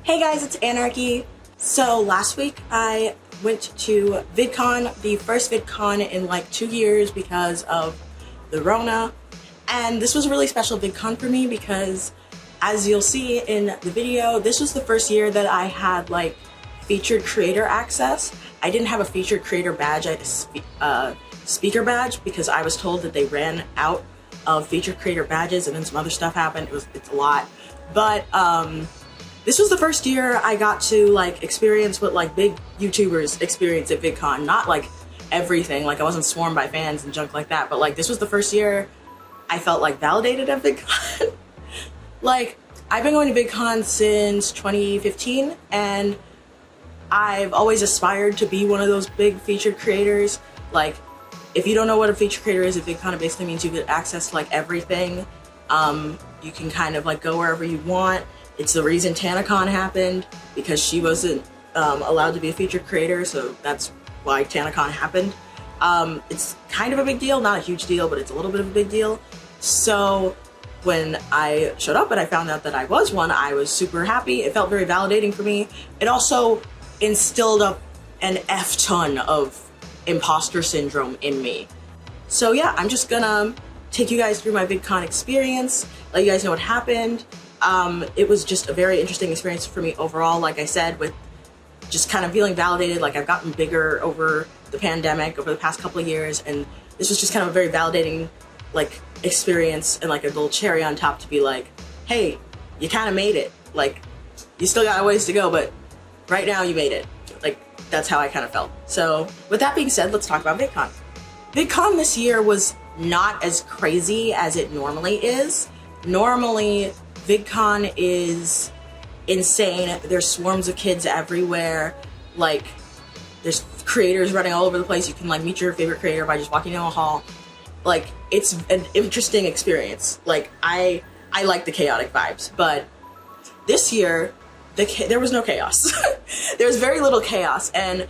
Hey guys, it's Anarchy. So last week I went to VidCon, the first VidCon in like 2 years because of the Rona. And this was a really special VidCon for me because, as you'll see in the video, this was the first year that I had like featured creator access. I didn't have a featured creator badge, I had a speaker badge because I was told that they ran out of featured creator badges and then some other stuff happened. It's a lot. But this was the first year I got to like experience what like big YouTubers experience at VidCon. Not like everything, like I wasn't swarmed by fans and junk like that, but like this was the first year I felt like validated at VidCon. Like I've been going to VidCon since 2015 and I've always aspired to be one of those big featured creators. Like if you don't know what a featured creator is at VidCon, it basically means you get access to like everything. You can kind of like go wherever you want. It's the reason TanaCon happened, because she wasn't allowed to be a featured creator, so that's why TanaCon happened. It's kind of a big deal, not a huge deal, but it's a little bit of a big deal. So when I showed up and I found out that I was one, I was super happy. It felt very validating for me. It also instilled up an F-ton of imposter syndrome in me. So yeah, I'm just gonna take you guys through my VidCon experience, let you guys know what happened. It was just a very interesting experience for me overall, like I said, with just kind of feeling validated. Like I've gotten bigger over the pandemic, over the past couple of years, and this was just kind of a very validating like experience and like a little cherry on top to be like, hey, you kind of made it. Like you still got a ways to go, but right now you made it. Like that's how I kind of felt. So with that being said, let's talk about VidCon. VidCon this year was not as crazy as it normally is. Normally, VidCon is insane. There's swarms of kids everywhere. Like, there's creators running all over the place. You can like meet your favorite creator by just walking down a hall. Like, it's an interesting experience. Like, I like the chaotic vibes, but this year, there was no chaos. There was very little chaos, and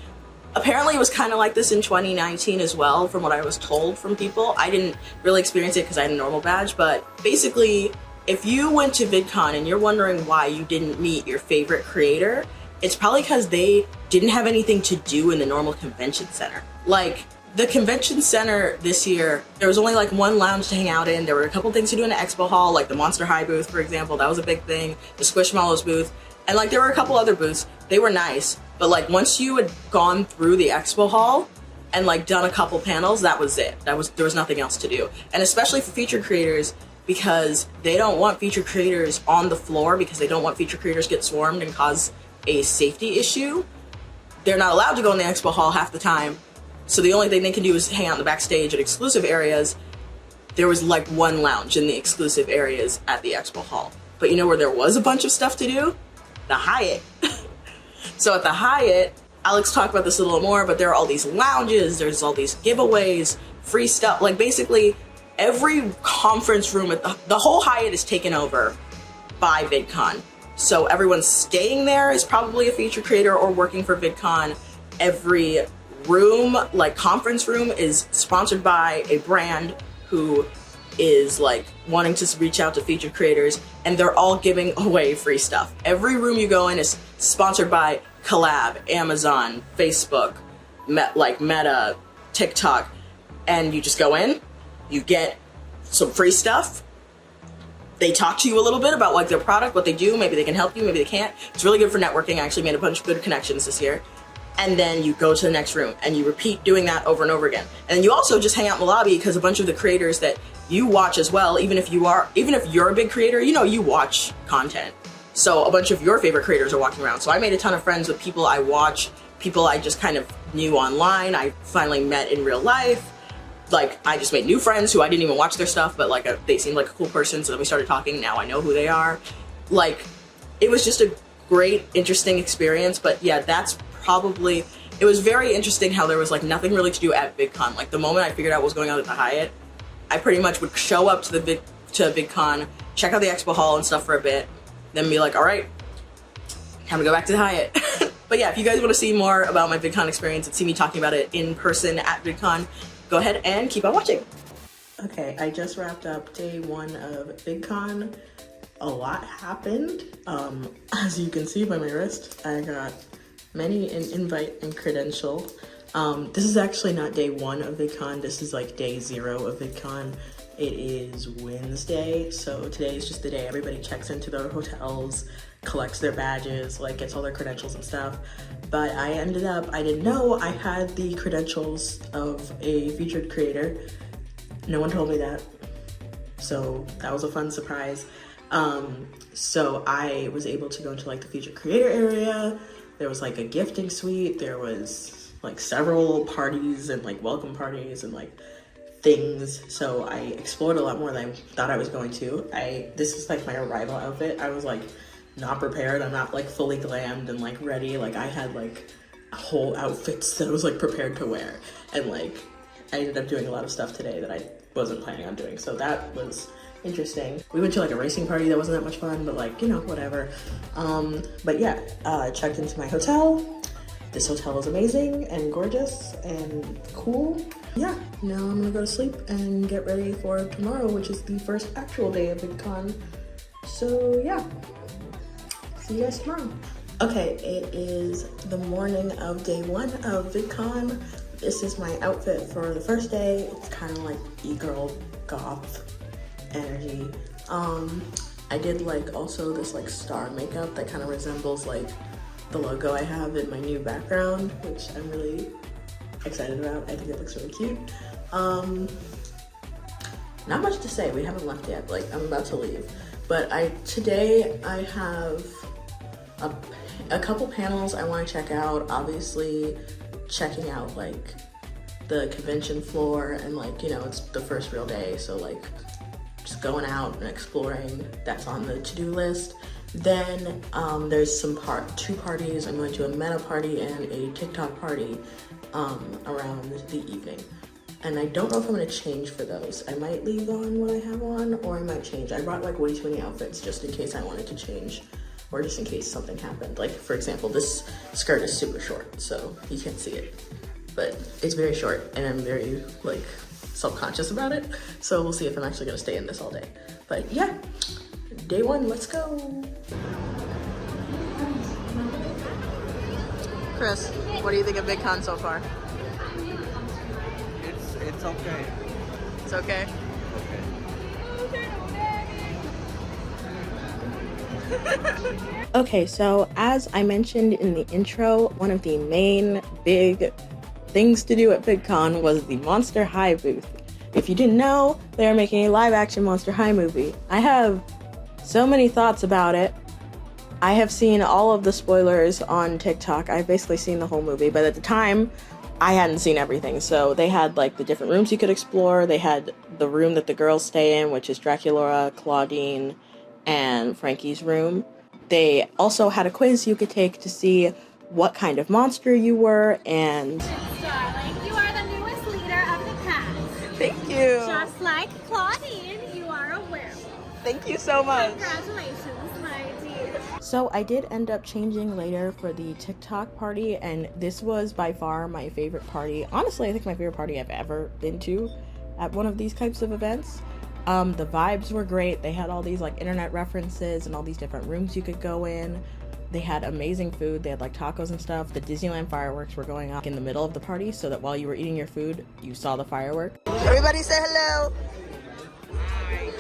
apparently it was kind of like this in 2019 as well, from what I was told from people. I didn't really experience it because I had a normal badge, but basically, if you went to VidCon and you're wondering why you didn't meet your favorite creator, it's probably because they didn't have anything to do in the normal convention center. Like, the convention center this year, there was only like one lounge to hang out in. There were a couple things to do in the expo hall, like the Monster High booth, for example. That was a big thing. The Squishmallows booth. And like there were a couple other booths. They were nice. But like once you had gone through the expo hall and like done a couple panels, that was it. There was nothing else to do. And especially for featured creators, because they don't want featured creators on the floor, because they don't want featured creators get swarmed and cause a safety issue. They're not allowed to go in the expo hall half the time. So the only thing they can do is hang out in the backstage at exclusive areas. There was like one lounge in the exclusive areas at the expo hall. But you know where there was a bunch of stuff to do? The Hyatt. So at the Hyatt, Alex talked about this a little more, but there are all these lounges, there's all these giveaways, free stuff. Like basically every conference room at the whole Hyatt is taken over by VidCon. So everyone staying there is probably a featured creator or working for VidCon. Every room, like conference room, is sponsored by a brand who is like wanting to reach out to featured creators, and they're all giving away free stuff. Every room you go in is sponsored by Collab, Amazon, Facebook, Meta, TikTok, and you just go in, you get some free stuff. They talk to you a little bit about like their product, what they do, maybe they can help you, maybe they can't. It's really good for networking. I actually made a bunch of good connections this year. And then you go to the next room and you repeat doing that over and over again. And then you also just hang out in the lobby, because a bunch of the creators that you watch as well, even if you're a big creator, you know, you watch content. So a bunch of your favorite creators are walking around. So I made a ton of friends with people I watch, people I just kind of knew online, I finally met in real life. Like, I just made new friends who I didn't even watch their stuff, but like they seemed like a cool person, so then we started talking. Now I know who they are. Like, it was just a great, interesting experience. But yeah, that's probably, it was very interesting how there was like nothing really to do at VidCon. Like the moment I figured out what was going on at the Hyatt, I pretty much would show up to VidCon, check out the expo hall and stuff for a bit, then be like, all right, time to go back to the Hyatt. But yeah, if you guys want to see more about my VidCon experience and see me talking about it in person at VidCon, go ahead and keep on watching. Okay, I just wrapped up day one of VidCon. a lot happened. As you can see by my wrist, I got many an invite and credential. This is actually not day 1 of VidCon, this is like day 0 of VidCon. It is Wednesday, so today is just the day everybody checks into their hotels, collects their badges, like gets all their credentials and stuff. But I didn't know I had the credentials of a featured creator. No one told me that, so that was a fun surprise. So I was able to go into like the featured creator area. There was like a gifting suite, there was like several parties and like welcome parties and like things. So I explored a lot more than I thought I was going to. This is like my arrival outfit. I was like not prepared. I'm not like fully glammed and like ready. Like I had like whole outfits that I was like prepared to wear. And like I ended up doing a lot of stuff today that I wasn't planning on doing. So that was interesting. We went to like a racing party that wasn't that much fun, but like, you know, whatever. But yeah, checked into my hotel. This hotel is amazing and gorgeous and cool. Yeah, now I'm gonna go to sleep and get ready for tomorrow, which is the first actual day of VidCon. So yeah, see you guys tomorrow. Okay, it is the morning of day 1 of VidCon. This is my outfit for the first day. It's kind of like e-girl goth energy. I did like also this like star makeup that kind of resembles like the logo I have in my new background, which I'm really excited about. I think it looks really cute. Not much to say, we haven't left yet, like I'm about to leave. But today I have a couple panels I want to check out. Obviously checking out like the convention floor and like, you know, it's the first real day, so like just going out and exploring, that's on the to-do list. Then there's two parties. I'm going to a Meta party and a TikTok party around the evening. And I don't know if I'm gonna change for those. I might leave on what I have on, or I might change. I brought like way too many outfits just in case I wanted to change, or just in case something happened. Like for example, this skirt is super short, so you can't see it. But it's very short and I'm very like self-conscious about it. So we'll see if I'm actually gonna stay in this all day. But yeah, day 1, let's go. Chris, what do you think of VidCon so far? It's okay. It's okay? Okay, so as I mentioned in the intro, one of the main big things to do at VidCon was the Monster High booth. If you didn't know, they are making a live-action Monster High movie. I have so many thoughts about it. I have seen all of the spoilers on TikTok. I've basically seen the whole movie, but at the time, I hadn't seen everything. So they had like the different rooms you could explore. They had the room that the girls stay in, which is Dracula, Claudine, and Frankie's room. They also had a quiz you could take to see what kind of monster you were, and Darling, you are the newest leader of the pack. thank you. Just like Claudine, you are a werewolf. Thank you so much. Congratulations, my dear. So I did end up changing later for the TikTok party, and this was by far my favorite party. Honestly, I think my favorite party I've ever been to at one of these types of events. The vibes were great. They had all these like internet references and all these different rooms you could go in. They had amazing food. They had like tacos and stuff. The Disneyland fireworks were going off in the middle of the party so that while you were eating your food, you saw the fireworks. Everybody say hello. Hi.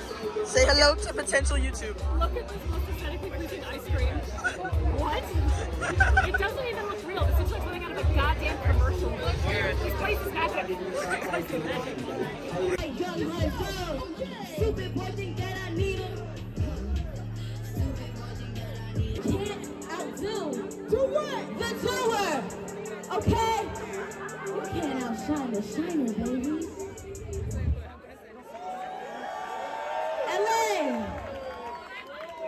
Say hello to potential YouTube. Look at this most aesthetically pleasing ice cream. What? It doesn't even look real. This looks like something out of a goddamn commercial. This place is magic. This place is magic. Do what? The tour! Okay? You can't outshine the shiner, baby. LA!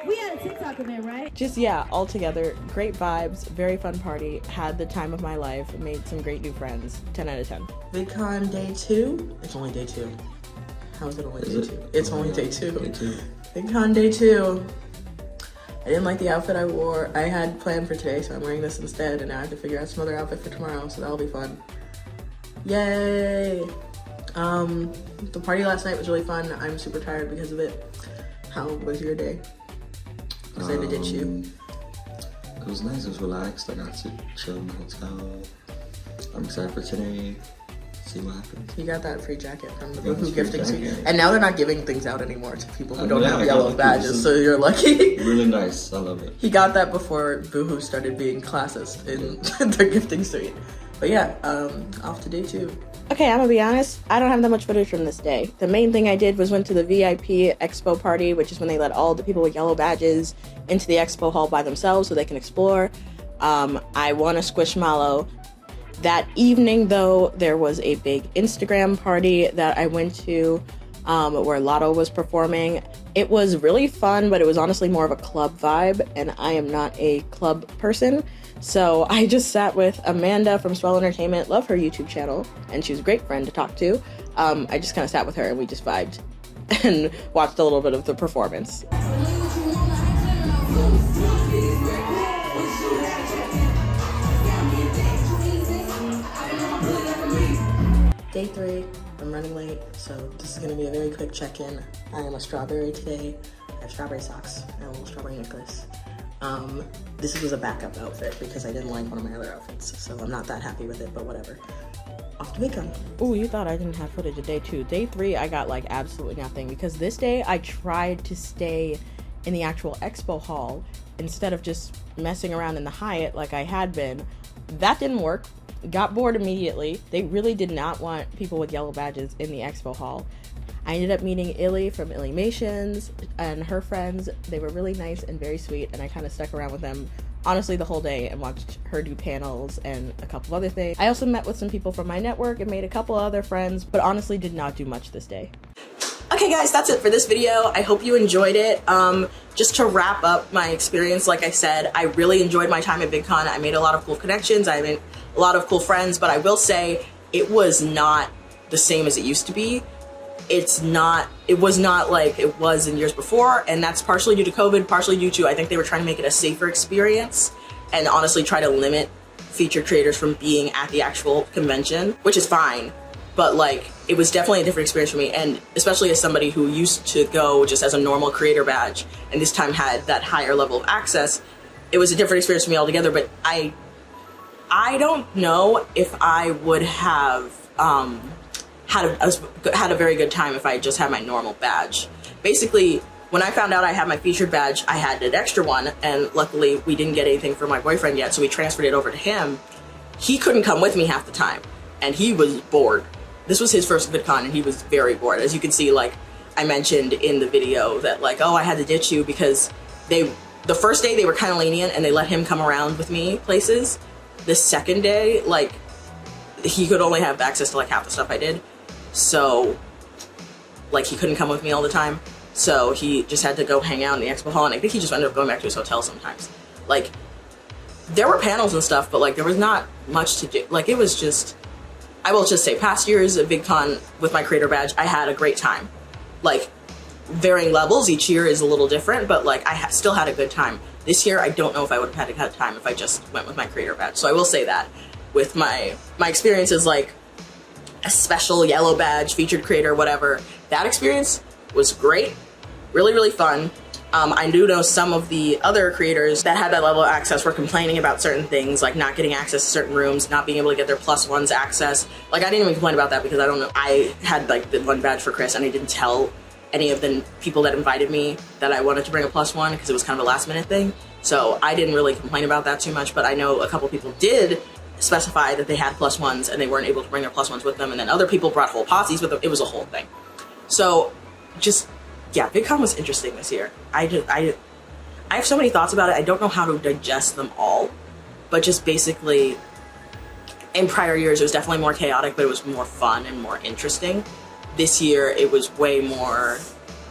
We had a TikTok event, right? Just, yeah, all together, great vibes, very fun party, had the time of my life, made some great new friends, 10 out of 10. VidCon day 2? It's only day 2. How is it only day 2? It's only day 2. Day 2. VidCon day 2. I didn't like the outfit I had planned for today, so I'm wearing this instead, and now I have to figure out some other outfit for tomorrow, so that'll be fun. Yay! The party last night was really fun. I'm super tired because of it. How was your day? Excited to ditch you. It was nice, it was relaxed. I got to chill in the hotel. I'm excited for today. See what happens. You got that free jacket from the Yeah, Boohoo free gifting jacket. suite. And now they're not giving things out anymore to people who don't Yeah, have I yellow got badges, this so you're lucky. Really nice, I love it. He got that before Boohoo started being classist in the gifting suite. But yeah, off to day 2. Okay, I'm gonna be honest, I don't have that much footage from this day. The main thing I did was went to the VIP expo party, which is when they let all the people with yellow badges into the expo hall by themselves so they can explore. I won a Squishmallow. That evening, though, there was a big Instagram party that I went to where Lotto was performing. It was really fun, but it was honestly more of a club vibe, and I am not a club person. So I just sat with Amanda from Swell Entertainment, love her YouTube channel, and she was a great friend to talk to. I just kind of sat with her and we just vibed and watched a little bit of the performance. Day 3, I'm running late, so this is gonna be a very quick check-in. I am a strawberry today. I have strawberry socks and a little strawberry necklace. This was a backup outfit because I didn't like one of my other outfits, so I'm not that happy with it, but whatever. Off to VidCon. Oh, you thought I didn't have footage of day 2. Day 3, I got like absolutely nothing because this day I tried to stay in the actual expo hall instead of just messing around in the Hyatt like I had been. That didn't work. Got bored immediately. They really did not want people with yellow badges in the expo hall. I ended up meeting Illy from Illymations and her friends. They were really nice and very sweet, and I kind of stuck around with them honestly the whole day and watched her do panels and a couple of other things. I also met with some people from my network and made a couple other friends, but honestly did not do much this day. Okay guys, that's it for this video. I hope you enjoyed it. Just to wrap up my experience, like I said, I really enjoyed my time at VidCon. I made a lot of cool connections. I made a lot of cool friends, but I will say it was not the same as it used to be. It was not like it was in years before, and that's partially due to COVID, partially due to I think they were trying to make it a safer experience and honestly try to limit featured creators from being at the actual convention, which is fine. But like, it was definitely a different experience for me, and especially as somebody who used to go just as a normal creator badge and this time had that higher level of access, it was a different experience for me altogether. But I don't know if I would have had a very good time if I just had my normal badge. Basically, when I found out I had my featured badge, I had an extra one, and luckily we didn't get anything for my boyfriend yet, so we transferred it over to him. He couldn't come with me half the time, and he was bored. This was his first VidCon, and he was very bored. As you can see, like I mentioned in the video that like, oh, I had to ditch you because the first day they were kind of lenient and they let him come around with me places. The second day, like, he could only have access to like half the stuff I did. So like he couldn't come with me all the time. So he just had to go hang out in the expo hall, and I think he just ended up going back to his hotel sometimes. Like, there were panels and stuff, but like there was not much to do. Like, it was just, I will just say, past years at VidCon with my creator badge, I had a great time. Like, varying levels, each year is a little different, but like I still had a good time. This year, I don't know if I would have had a good time if I just went with my creator badge. So I will say that with my experiences, like a special yellow badge, featured creator, whatever, that experience was great, really, really fun. I do know some of the other creators that had that level of access were complaining about certain things, like not getting access to certain rooms, not being able to get their +1s access. Like, I didn't even complain about that because I don't know. I had like the one badge for Chris, and I didn't tell any of the people that invited me that I wanted to bring a +1 because it was kind of a last minute thing. So I didn't really complain about that too much, but I know a couple people did specify that they had +1s and they weren't able to bring their +1s with them, and then other people brought whole posses with them. It was a whole thing. So just, yeah, VidCon was interesting this year. I have so many thoughts about it. I don't know how to digest them all, but just basically, in prior years, it was definitely more chaotic, but it was more fun and more interesting. This year, it was way more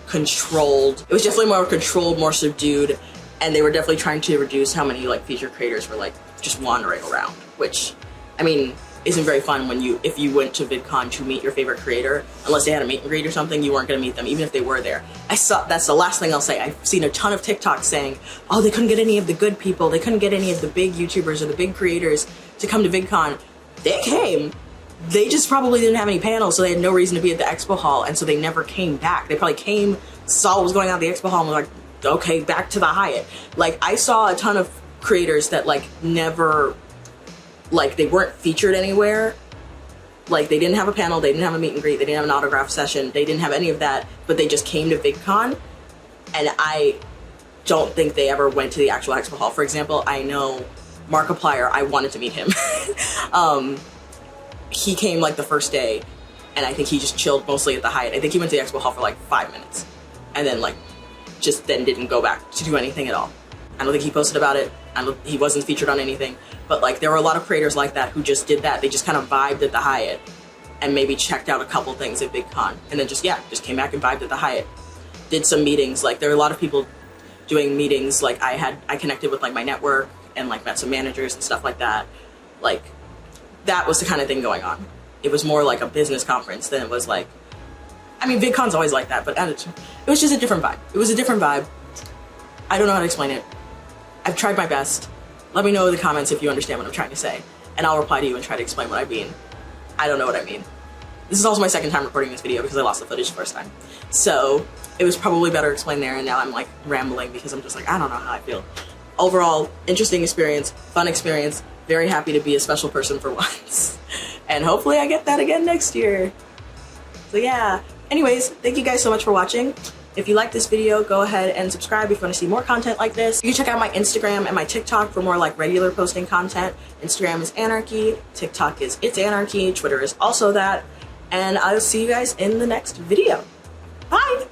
controlled. It was definitely more controlled, more subdued, and they were definitely trying to reduce how many like feature creators were like just wandering around, which, I mean, isn't very fun when if you went to VidCon to meet your favorite creator, unless they had a meet and greet or something, you weren't gonna meet them, even if they were there. That's the last thing I'll say. I've seen a ton of TikToks saying, oh, they couldn't get any of the good people, they couldn't get any of the big YouTubers or the big creators to come to VidCon. They came, they just probably didn't have any panels, so they had no reason to be at the expo hall, and so they never came back. They probably came, saw what was going on at the expo hall, and were like, okay, back to the Hyatt. Like, I saw a ton of creators that like never, like, they weren't featured anywhere. Like, they didn't have a panel, they didn't have a meet and greet, they didn't have an autograph session, they didn't have any of that, but they just came to VidCon, and I don't think they ever went to the actual expo hall. For example, I know Markiplier, I wanted to meet him. He came like the first day, and I think he just chilled mostly at the Hyatt. I think he went to the expo hall for like 5 minutes, and then like just then didn't go back to do anything at all. I don't think he posted about it. He wasn't featured on anything, but like there were a lot of creators like that who just did that. They just kind of vibed at the Hyatt and maybe checked out a couple things at VidCon, and then just came back and vibed at the Hyatt. Did some meetings. Like, there were a lot of people doing meetings. Like, I connected with like my network and like met some managers and stuff like that. Like, that was the kind of thing going on. It was more like a business conference than it was like, I mean, VidCon's always like that, but it was just a different vibe. It was a different vibe. I don't know how to explain it. I've tried my best. Let me know in the comments if you understand what I'm trying to say, and I'll reply to you and try to explain what I mean. I don't know what I mean. This is also my second time recording this video because I lost the footage the first time. So it was probably better explained there, and now I'm like rambling because I'm just like, I don't know how I feel. Overall, interesting experience, fun experience, very happy to be a special person for once. And hopefully I get that again next year. So yeah, anyways, thank you guys so much for watching. If you like this video, go ahead and subscribe if you want to see more content like this. You can check out my Instagram and my TikTok for more like regular posting content. Instagram is Anarchy, TikTok is It's Anarchy, Twitter is also that. And I'll see you guys in the next video. Bye!